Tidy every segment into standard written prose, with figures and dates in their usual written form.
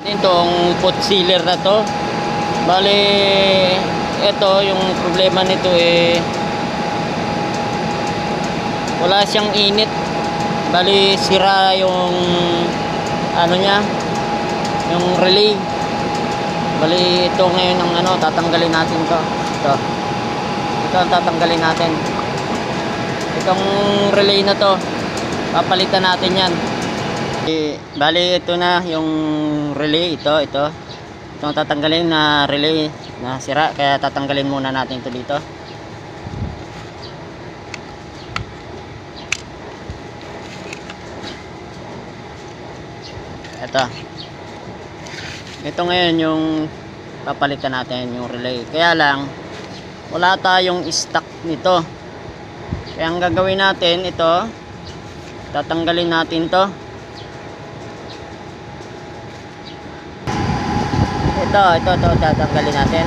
Itong foot sealer na to, bali ito yung problema nito wala siyang init, bali sira yung ano niya, yung relay. Bali ito ngayon ang tatanggalin natin ito ang tatanggalin natin, itong relay na to, papalitan natin yan. Bali ito na yung relay, itong tatanggalin na relay na sira, kaya tatanggalin muna natin ito dito. Ito ngayon yung papalitan natin, yung relay. Kaya lang wala tayong stock nito, kaya ang gagawin natin, ito tatanggalin natin ito tatanggalin natin.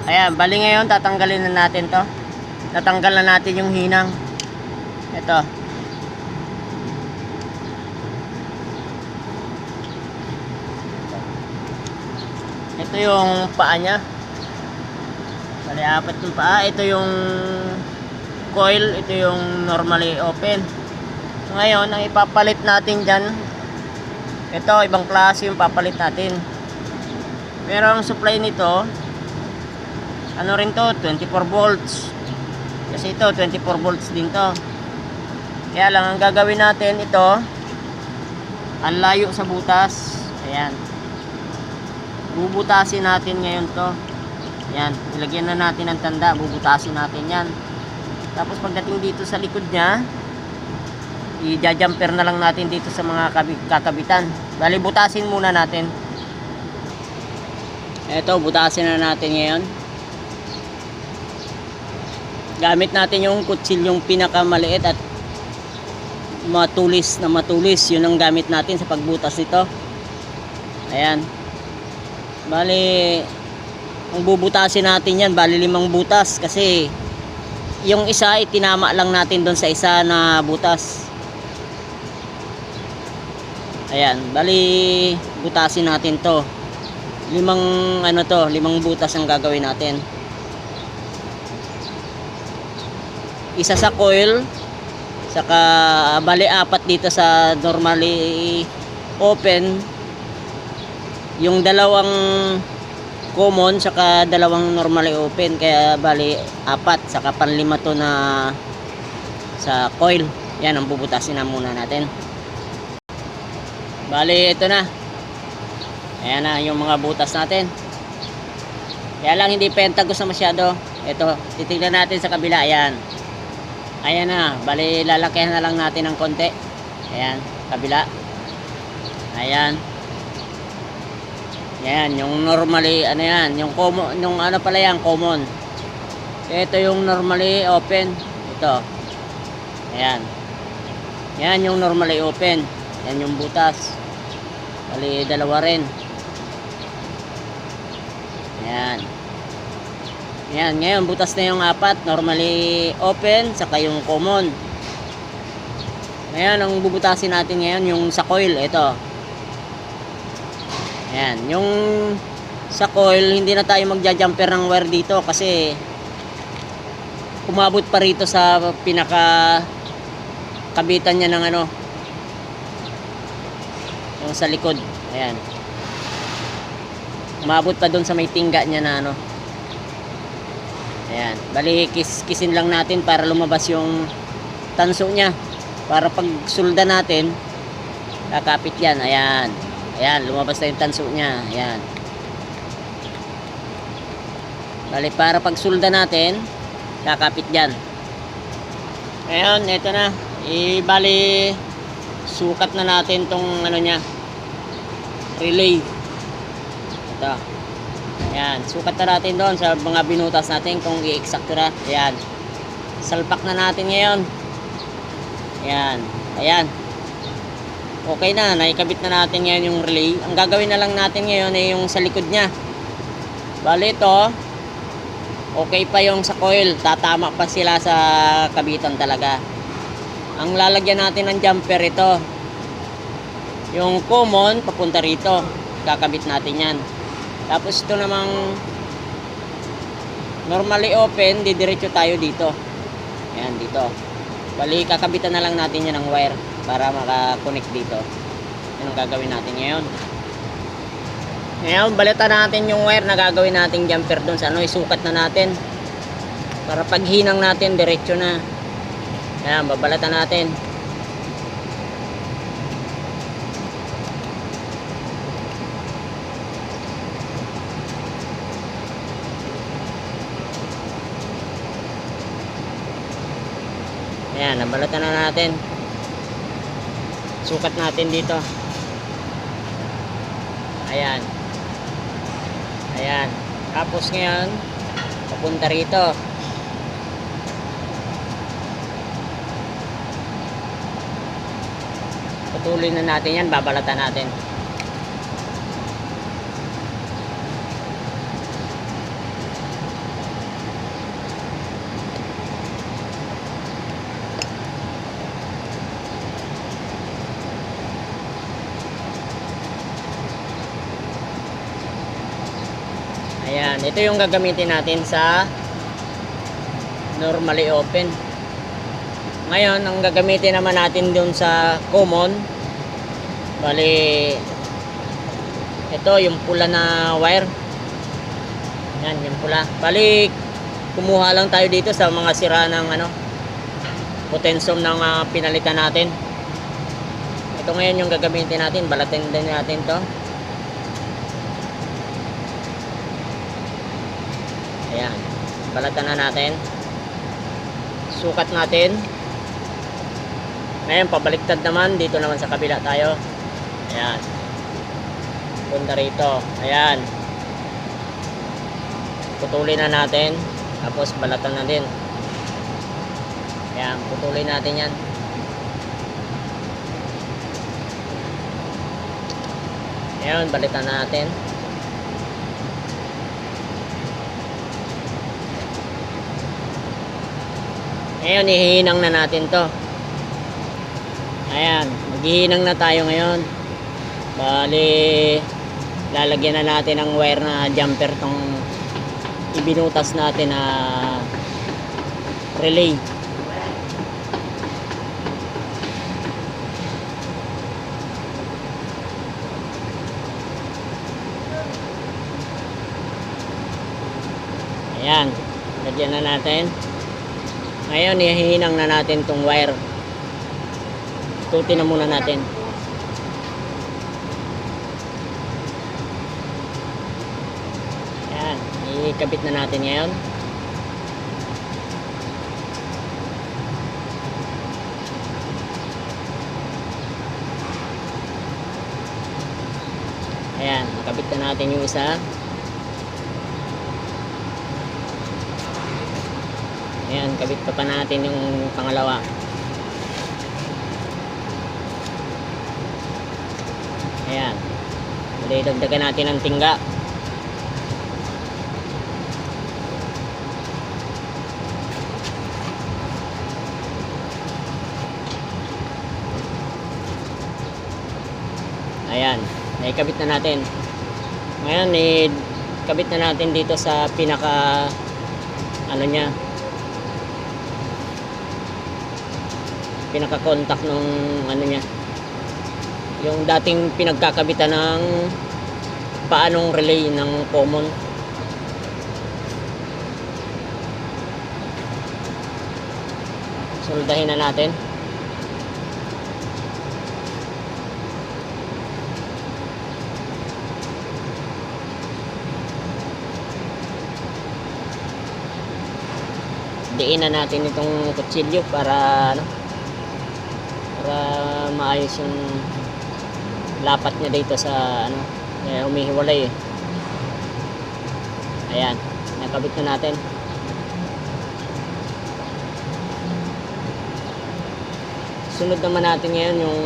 Ayan, bali ngayon tatanggalin na natin to. Natanggal na natin yung hinang. Ito. Ito yung paa niya. Bali, 4 yung paa. Ito yung coil. Ito yung normally open. So, ngayon, ang ipapalit natin dyan, ito, ibang klase yung papalit natin. Pero ang supply nito, ano rin to, 24 volts. Kasi ito 24 volts din to. Kaya lang ang gagawin natin, ito ang layo sa butas. Ayan, bubutasin natin ngayon to. Ayan, ilagyan na natin ang tanda, bubutasin natin yan. Tapos pagdating dito sa likod nya, i-jumper na lang natin dito sa mga kakabitan. Bali, butasin muna natin. Ito, butasin na natin ngayon. Gamit natin yung kutsilyong pinakamaliit at matulis na matulis. Yun ang gamit natin sa pagbutas nito. Ayan. Bali, ang bubutasin natin yan, bali 5 butas. Kasi yung isa, itinama lang natin doon sa isa na butas. Ayan. Bali, butasin natin to. 5 butas ang gagawin natin. Isa sa coil, saka bali 4 dito sa normally open, yung 2 common saka 2 normally open, kaya bali 4, saka pan-5 to na sa coil. Yan ang bubutasin na muna natin. Bali ito na, ayan na yung mga butas natin. Kaya lang hindi pentagos na masyado. Ito, titignan natin sa kabila. Ayan. Ayan na, bali lalakihan na lang natin ng konti. Ayan, kabila. Ayan. Ayan, yung normally, yan, yung common, yung pala yan, common. Ito yung normally open. Ito. Ayan. Yan yung normally open. Yan yung butas. Bali, 2 rin. Ayan. Yan, ngayon butas na yung 4, normally open, saka yung common. Ngayon, ang bubutasin natin ngayon, yung sa coil, ito. Yan, yung sa coil, hindi na tayo magja-jumper ng wire dito kasi umabot pa rito sa pinaka kabitan niya ng yung sa likod. Ayan. Umabot pa doon sa may tingga niya na Ayan, bali kisin lang natin para lumabas yung tanso niya. Para pag sulda natin, kakapit yan. Ayan. Ayan, lumabas na yung tanso niya. Ayan. Bali, para pag sulda natin, kakapit yan. Ngayon, ito na. Bali, sukat na natin tong niya, relay. Ito. Ayan, sukat na natin doon sa mga binutas natin kung i-exacto na. Ayan. Salpak na natin ngayon. Ayan. Ayan. Okay na, naikabit na natin ngayon yung relay. Ang gagawin na lang natin ngayon ay yung sa likod niya. Bali ito, okay pa yung sa coil. Tatama pa sila sa kabitan talaga. Ang lalagyan natin ng jumper ito. Yung common, papunta rito. Kakabit natin yan. Tapos ito namang normally open, didiretso tayo dito. Ayan, dito. Bali, kakabitan na lang natin yan ng wire para makakonect dito. Yan ang gagawin natin ngayon. Ngayon, balitan natin yung wire na gagawin nating jumper doon sa ano, isukat na natin. Para pag hinang natin, diretso na. Ayan, babalatan natin. Ayan, nabalatan na natin. Sukat natin dito. Ayan. Ayan. Tapos ngayon, papunta rito. Patuloy na natin yan, babalatan natin. Ayan, ito yung gagamitin natin sa normally open. Ngayon, ang gagamitin naman natin dun sa common, bali ito yung pula na wire. Yan, yung pula. Bali kumuha lang tayo dito sa mga sira ng ano, potentium ng pinalitan natin. Ito ngayon yung gagamitin natin, balatin din natin to. Ayan, balatan na natin. Sukat natin. Ngayon, pabaliktad naman. Dito naman sa kabila tayo. Ayan. Punta rito. Ayan. Putulin na natin. Tapos, balatan na din. Ayan, putulin natin yan. Ayan, balitan na natin. Ngayon, ihihinang na natin to. Ayan, maghihinang na tayo ngayon. Bali, lalagyan na natin ng wire na jumper tong ibinutas natin na relay. Ayan, lagyan na natin. Ngayon, ihihinang na natin tong wire. Tutin na muna natin. Ayan, ikabit na natin ngayon. Ayan, nakabit na natin yung isa. Ayan, kabit pa natin yung pangalawa. Ayan. Dagdagan natin ng tingga. Ayan, naikabit na natin. Ngayon, kabit na natin dito sa pinaka ano niya, pinaka-contact nung ano niya, yung dating pinagkakabitan ng paanong relay ng common. Soldahin na natin. Diin na natin itong kutsilyo para ano, para maayos yung lapat niya dito sa ano, humihiwalay eh. Ayan, nakabit na natin. Sunod naman natin ngayon yung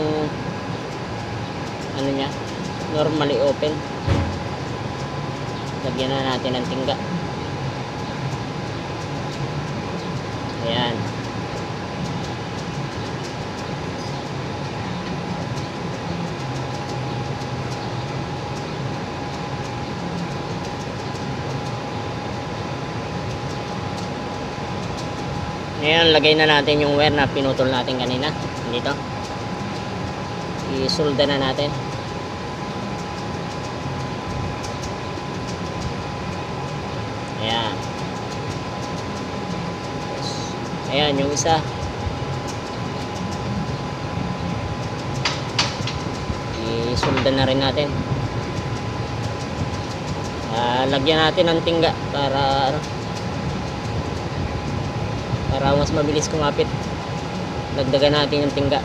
ano niya, normally open. Lagyan na natin ng tingga. Ayan. Ngayon, lagay na natin yung wire na pinutol natin kanina. Dito. Isolda na natin. Ayan. Ayan, yung isa. Isolda na rin natin. Lagyan natin ng tingga para ano, para mas mabilis kumapit. Dagdagan natin yung tingga.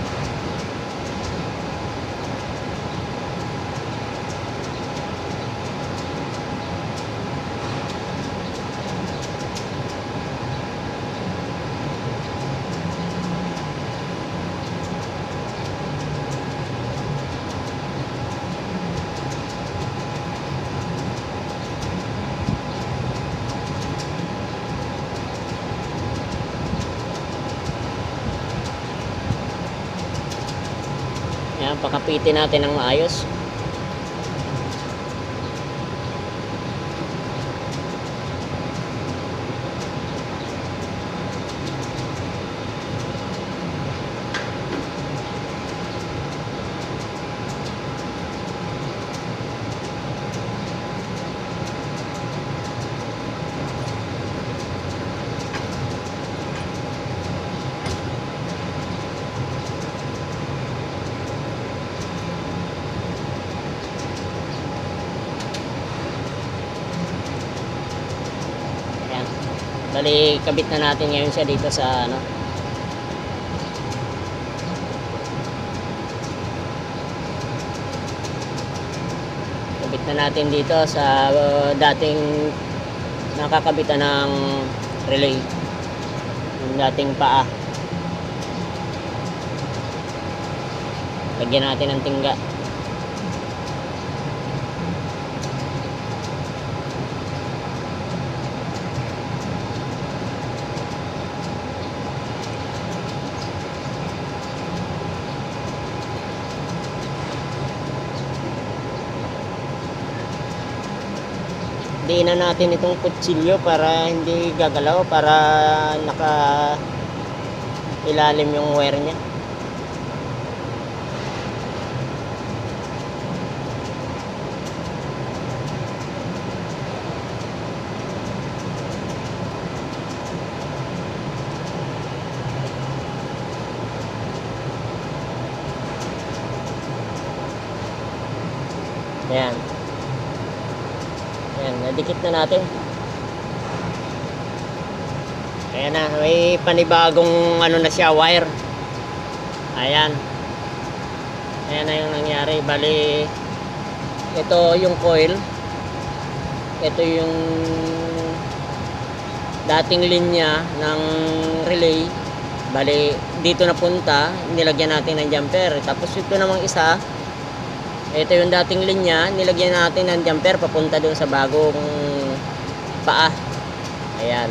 Yan, pakapitin natin ng maayos. Bali, kabit na natin ngayon siya dito sa ano. Kabit na natin dito sa dating nakakabitan ng relay. Yung dating paa. Lagyan natin ng tingga. Diinan natin itong kutsilyo para hindi gagalaw, para naka ilalim yung wire nya. Ayan. Ayan, nadikit na natin. Ayan na, may panibagong ano na siya, wire. Ayan. Ayan na yung nangyari. Bali, ito yung coil. Ito yung dating linya ng relay. Bali, dito na punta, nilagyan natin ng jumper. Tapos ito namang isa, ito yung dating linya, nilagyan natin ng jumper papunta doon sa bagong paa. Ayan.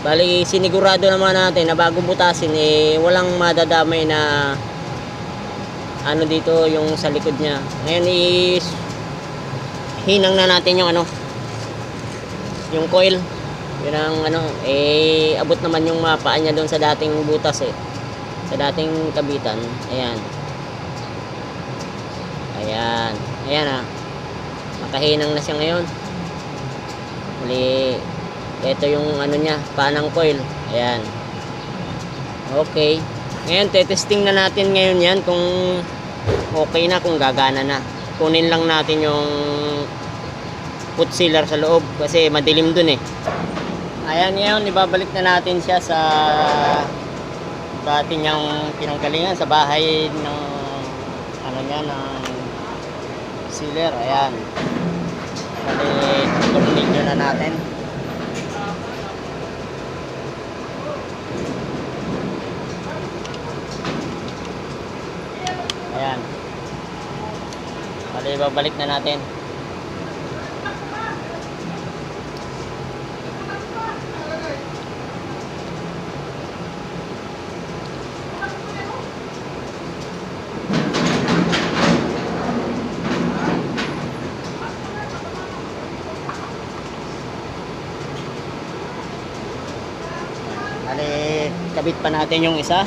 Bali, sinigurado naman natin na bago butasin walang madadamay na ano dito yung sa likod niya. Ngayon hinang na natin yung ano, yung coil. Yun ang ano, abot naman yung paa niya doon sa dating butas sa dating kabitan. Ayan. Ayan. Ayan ah. Makahinang na siya ngayon. Muli, ito yung ano niya, panang coil. Ayan. Okay. Ngayon, testing na natin ngayon yan kung okay na, kung gagana na. Kunin lang natin yung foot sealer sa loob kasi madilim dun Ayan, ngayon, ibabalik na natin siya sa dati niyang pinanggalingan sa bahay ng ano niya, ng sealer. Ayan. Bali, tornilyo na natin. Ayan. Bali, babalik na natin. Bali, kabit pa natin yung isa.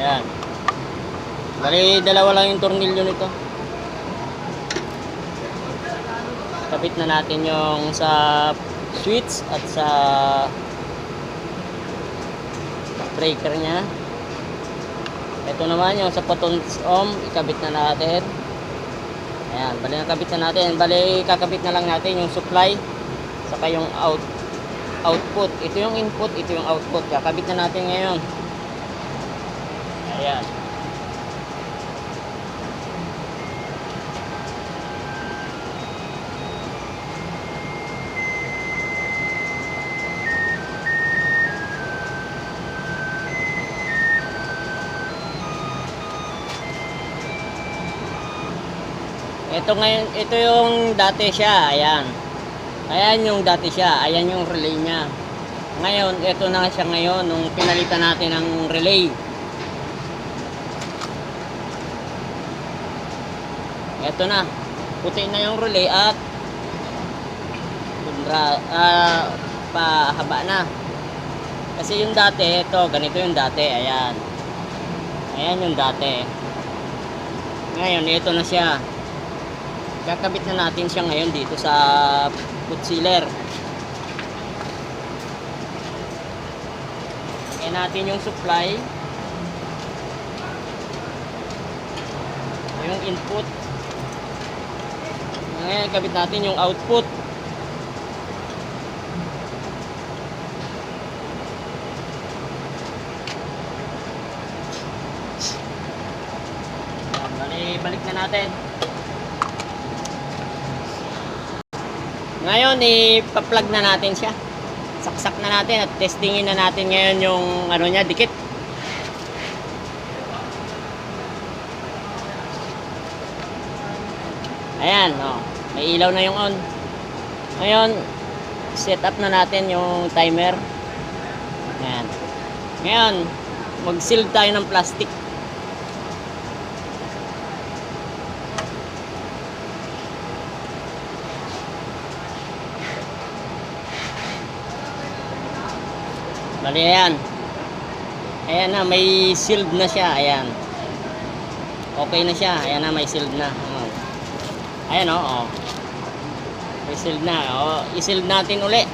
Ayan. Bali, dalawa lang yung tornilyo nito. Kabit na natin yung sa switch at sa breaker nya. Ito naman yung sa potons ohm, ikabit na natin. Ayan, bali nakabit na natin. Bali, kakabit na lang natin yung supply saka yung output. Ito yung input, ito yung output. Kakabit na natin ngayon. Ayan. Ito ngayon, ito yung dati siya, ayan. Ayan yung dati siya, ayan yung relay niya. Ngayon, ito na siya ngayon nung pinalitan natin ng relay. Ito na, puti na yung relay at pahaba na. Kasi yung dati, ito, ganito yung dati, ayan. Ayan yung dati. Ngayon, ito na siya. Kakabit na natin siya ngayon dito sa foot sealer. Kaya natin yung supply, yung input. Ngayon kabit natin yung output. Balik na natin. Ngayon, ipa-plug na natin siya. Saksak na natin at testingin na natin ngayon yung ano niya, dikit. Ayan, oh, may ilaw na yung on. Ngayon, set up na natin yung timer. Ayan. Ngayon, mag-seal tayo ng plastic. Bali, ayan. Ayan na, may sealed na siya. Ayan. Okay na siya. Ayan na, may sealed na. Ayan, oh. May sealed na. Oh, i-sealed natin uli.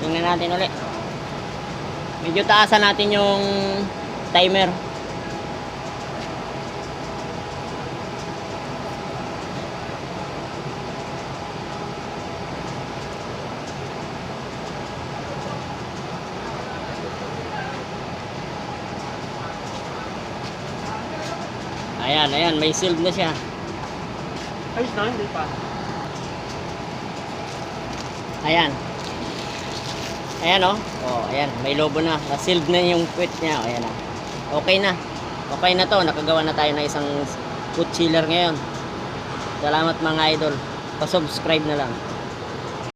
Tingnan natin uli. Medyo taasan natin yung timer. Ayan, ayan, may sealed na siya. Ayos na, hindi pa. Ayan. Ayan, oh. Oh, ayan, may lobo na. Na-sealed na yung puwet niya. Ayan na. Okay na. Okay na to. Nakagawa na tayo ng isang foot sealer ngayon. Salamat mga idol. Pa-subscribe na lang.